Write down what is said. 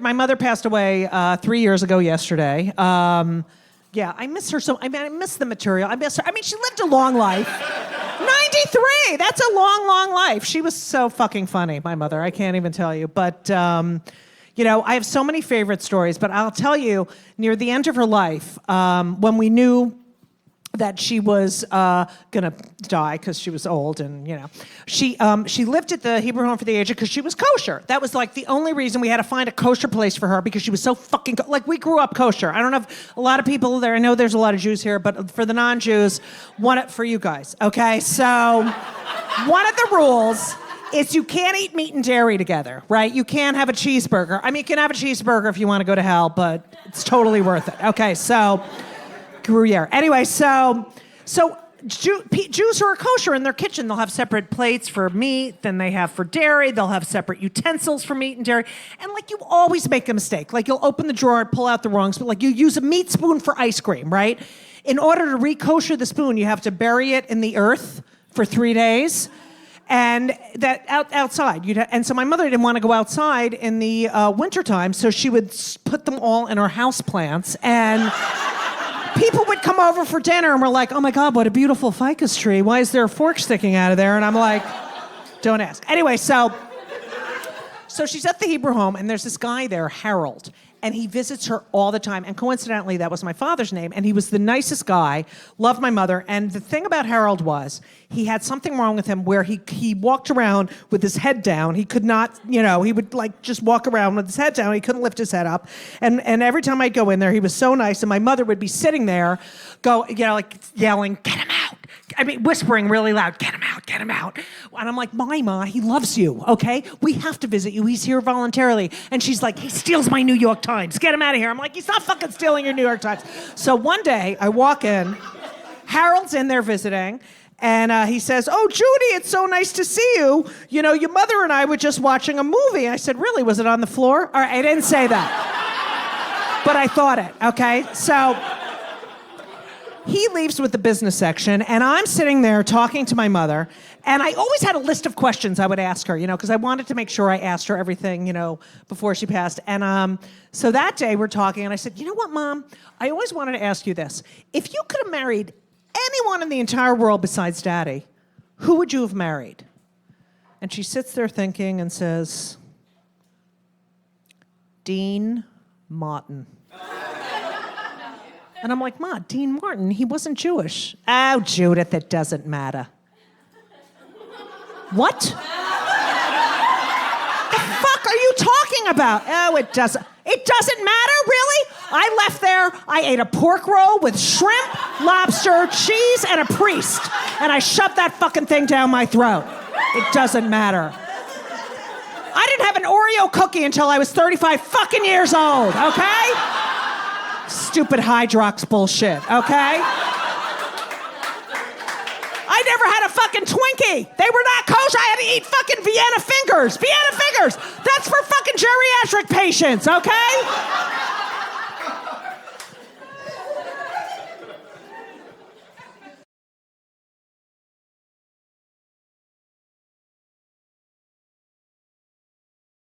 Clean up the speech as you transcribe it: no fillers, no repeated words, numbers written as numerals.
my mother passed away 3 years ago yesterday. Yeah, I miss her so. I mean, I miss the material. I miss her. I mean, she lived a long life. 93. That's a long, long life. She was so fucking funny, my mother. I can't even tell you. But, you know, I have so many favorite stories. But I'll tell you, near the end of her life, when we knew that she was gonna die because she was old, and you know, she lived at the Hebrew Home for the Aged because she was kosher. That was like the only reason we had to find a kosher place for her, because she was so fucking like, we grew up kosher. I don't know if a lot of people there. I know there's a lot of Jews here, but for the non-Jews, for you guys, okay? So one of the rules is you can't eat meat and dairy together, right? You can't have a cheeseburger. I mean, you can have a cheeseburger if you want to go to hell, but it's totally worth it. Okay, so. Gruyere. Anyway, so Jews who are kosher in their kitchen, they'll have separate plates for meat than they have for dairy. They'll have separate utensils for meat and dairy. And like, you always make a mistake. Like, you'll open the drawer and pull out the wrong spoon. Like, you use a meat spoon for ice cream, right? In order to re-kosher the spoon, you have to bury it in the earth for 3 days. And that outside. And so my mother didn't want to go outside in the wintertime, so she would put them all in her house plants. And people would come over for dinner and we're like, oh my God, what a beautiful ficus tree. Why is there a fork sticking out of there? And I'm like, don't ask. Anyway, so she's at the Hebrew Home, and there's this guy there, Harold, and he visits her all the time. And coincidentally, that was my father's name, and he was the nicest guy, loved my mother. And the thing about Harold was, he had something wrong with him where he walked around with his head down. He could not, you know, he would like just walk around with his head down. He couldn't lift his head up. And every time I'd go in there, he was so nice, and my mother would be sitting there, like yelling, get him out. I mean, whispering really loud, get him out, get him out. And I'm like, Ma, he loves you, okay? We have to visit you. He's here voluntarily. And she's like, he steals my New York Times. Get him out of here. I'm like, he's not fucking stealing your New York Times. So one day, I walk in, Harold's in there visiting, and he says, oh, Judy, it's so nice to see you. You know, your mother and I were just watching a movie. I said, really? Was it on the floor? All right, I didn't say that. But I thought it, okay? So he leaves with the business section, and I'm sitting there talking to my mother, and I always had a list of questions I would ask her, you know, because I wanted to make sure I asked her everything, you know, before she passed. And so that day we're talking, and I said, you know what, Mom? I always wanted to ask you this. If you could have married anyone in the entire world besides Daddy, who would you have married? And she sits there thinking and says, Dean Martin. And I'm like, Ma, Dean Martin, he wasn't Jewish. Oh, Judith, it doesn't matter. What? The fuck are you talking about? Oh, it doesn't matter, really? I left there, I ate a pork roll with shrimp, lobster, cheese, and a priest. And I shoved that fucking thing down my throat. It doesn't matter. I didn't have an Oreo cookie until I was 35 fucking years old, okay? Stupid Hydrox bullshit, okay? I never had a fucking Twinkie. They were not kosher. I had to eat fucking Vienna fingers. Vienna fingers. That's for fucking geriatric patients, okay?